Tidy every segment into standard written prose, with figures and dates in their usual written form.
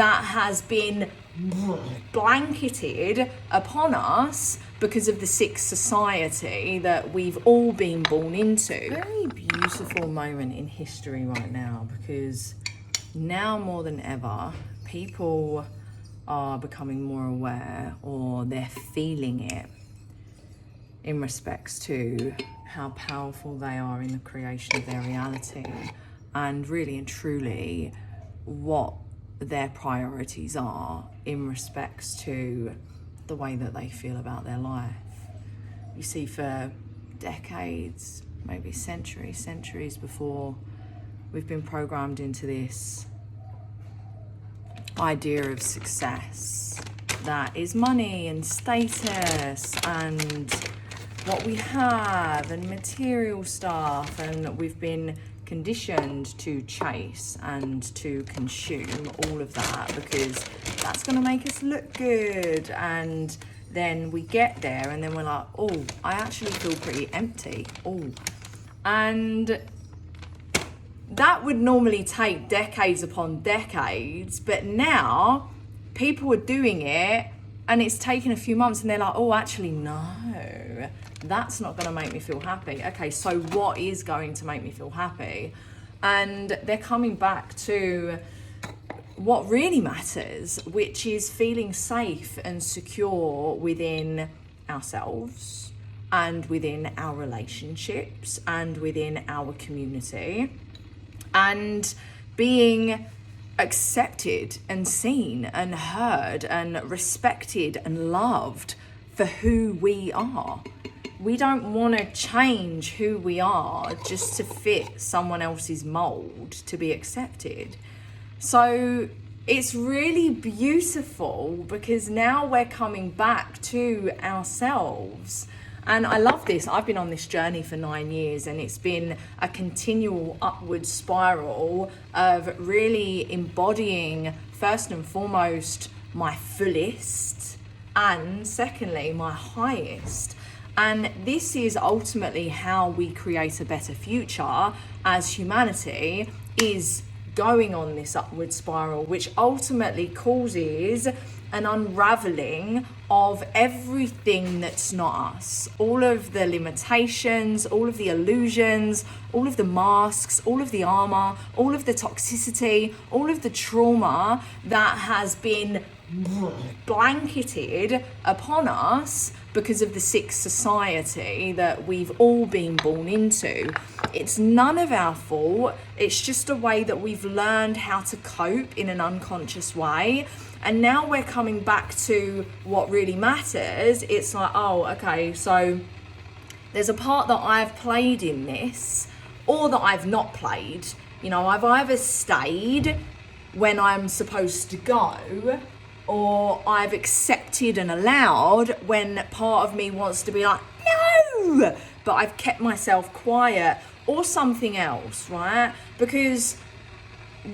that has been blanketed upon us because of the sick society that we've all been born into. Very beautiful moment in history right now, because now more than ever, people are becoming more aware, or they're feeling it in respects to how powerful they are in the creation of their reality, and really and truly what their priorities are in respects to the way that they feel about their life. You see, for decades, maybe centuries before, we've been programmed into this idea of success that is money and status and what we have and material stuff, and we've been conditioned to chase and to consume all of that because that's going to make us look good. And then we get there and then we're like, oh, I actually feel pretty empty. Oh, and that would normally take decades upon decades, but now people are doing it and it's taken a few months and they're like, oh, actually, no, that's not going to make me feel happy. Okay, so what is going to make me feel happy? And they're coming back to what really matters, which is feeling safe and secure within ourselves and within our relationships and within our community, and being accepted and seen and heard and respected and loved for who we are. We don't want to change who we are just to fit someone else's mold to be accepted. So it's really beautiful because now we're coming back to ourselves. And I love this. I've been on this journey for 9 years, and it's been a continual upward spiral of really embodying, first and foremost, my fullest, and secondly, my highest. And this is ultimately how we create a better future as humanity, is going on this upward spiral, which ultimately causes an unraveling of everything that's not us. All of the limitations, all of the illusions, all of the masks, all of the armor, all of the toxicity, all of the trauma that has been blanketed upon us because of the sick society that we've all been born into. It's none of our fault. It's just a way that we've learned how to cope in an unconscious way. And now we're coming back to what really matters. It's like, oh, okay, so there's a part that I've played in this, or that I've not played. You know, I've either stayed when I'm supposed to go, or I've accepted and allowed when part of me wants to be like, no, but I've kept myself quiet, or something else, right? Because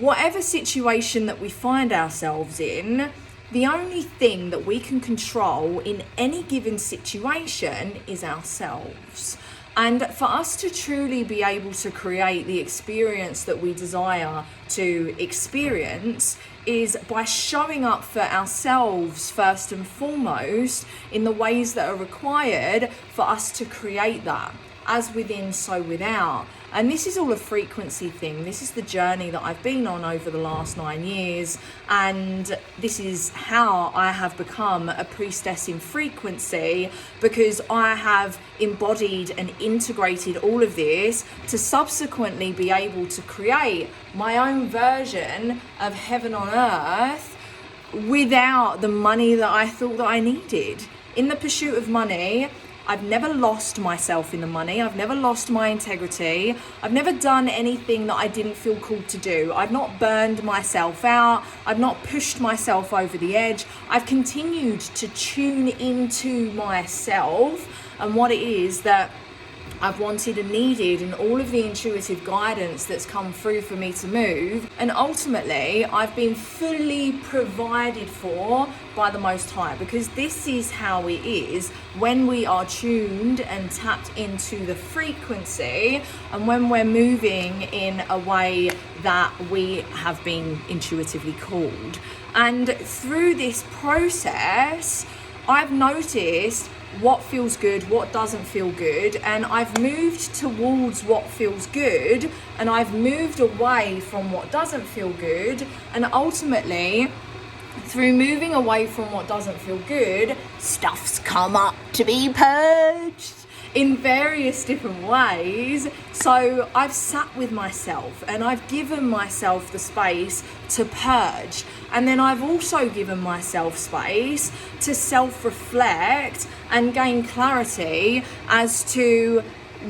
whatever situation that we find ourselves in, the only thing that we can control in any given situation is ourselves. And for us to truly be able to create the experience that we desire to experience is by showing up for ourselves first and foremost in the ways that are required for us to create that, as within, so without. And this is all a frequency thing. This is the journey that I've been on over the last 9 years. And this is how I have become a priestess in frequency, because I have embodied and integrated all of this to subsequently be able to create my own version of heaven on earth without the money that I thought that I needed. In the pursuit of money, I've never lost myself in the money. I've never lost my integrity. I've never done anything that I didn't feel called to do. I've not burned myself out. I've not pushed myself over the edge. I've continued to tune into myself and what it is that I've wanted and needed, and all of the intuitive guidance that's come through for me to move. And ultimately, I've been fully provided for by the Most High, because this is how it is when we are tuned and tapped into the frequency, and when we're moving in a way that we have been intuitively called. And through this process, I've noticed what feels good, what doesn't feel good, and I've moved towards what feels good, and I've moved away from what doesn't feel good. And ultimately, through moving away from what doesn't feel good, stuff's come up to be purged in various different ways. So I've sat with myself and I've given myself the space to purge. And then I've also given myself space to self-reflect and gain clarity as to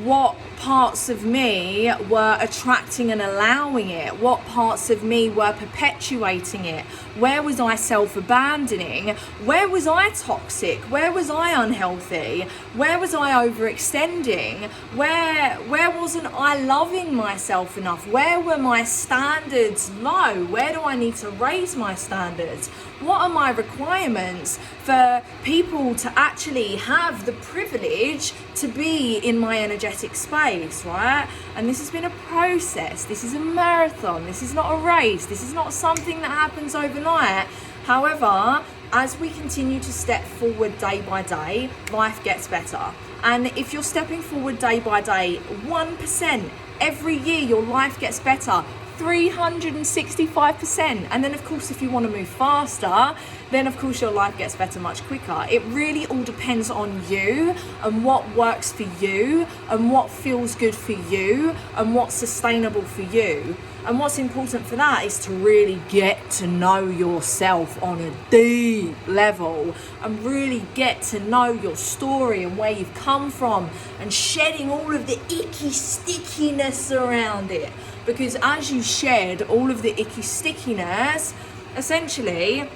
what parts of me were attracting and allowing it, what parts of me were perpetuating it, where was I self-abandoning, where was I toxic, where was I unhealthy, where was I overextending, where wasn't I loving myself enough, where were my standards low, where do I need to raise my standards, what are my requirements for people to actually have the privilege to be in my energetic space, right? And this has been a process. This is a marathon. This is not a race. This is not something that happens overnight. However, as we continue to step forward day by day, life gets better. And if you're stepping forward day by day, 1% every year, your life gets better. 365%. And then of course, if you want to move faster, then of course your life gets better much quicker. It really all depends on you and what works for you and what feels good for you and what's sustainable for you. And what's important for that is to really get to know yourself on a deep level and really get to know your story and where you've come from and shedding all of the icky stickiness around it. Because as you shed all of the icky stickiness, essentially,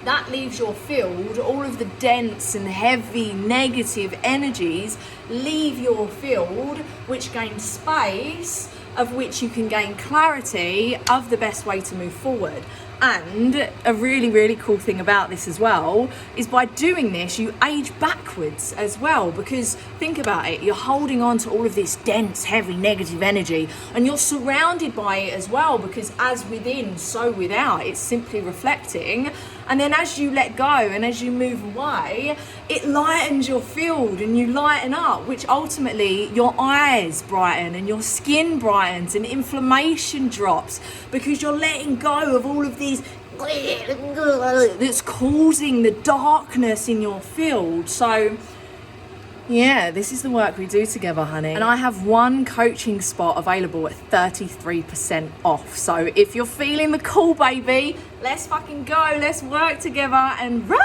that leaves your field, all of the dense and heavy negative energies leave your field, which gains space, of which you can gain clarity of the best way to move forward. And a really, really cool thing about this as well is by doing this, you age backwards as well, because think about it, you're holding on to all of this dense, heavy, negative energy, and you're surrounded by it as well, because as within, so without, it's simply reflecting. And then as you let go and as you move away, it lightens your field and you lighten up, which ultimately your eyes brighten and your skin brightens and inflammation drops, because you're letting go of all of these that's causing the darkness in your field. So yeah, this is the work we do together, honey. And I have one coaching spot available at 33% off. So if you're feeling the call, baby, let's fucking go. Let's work together and run.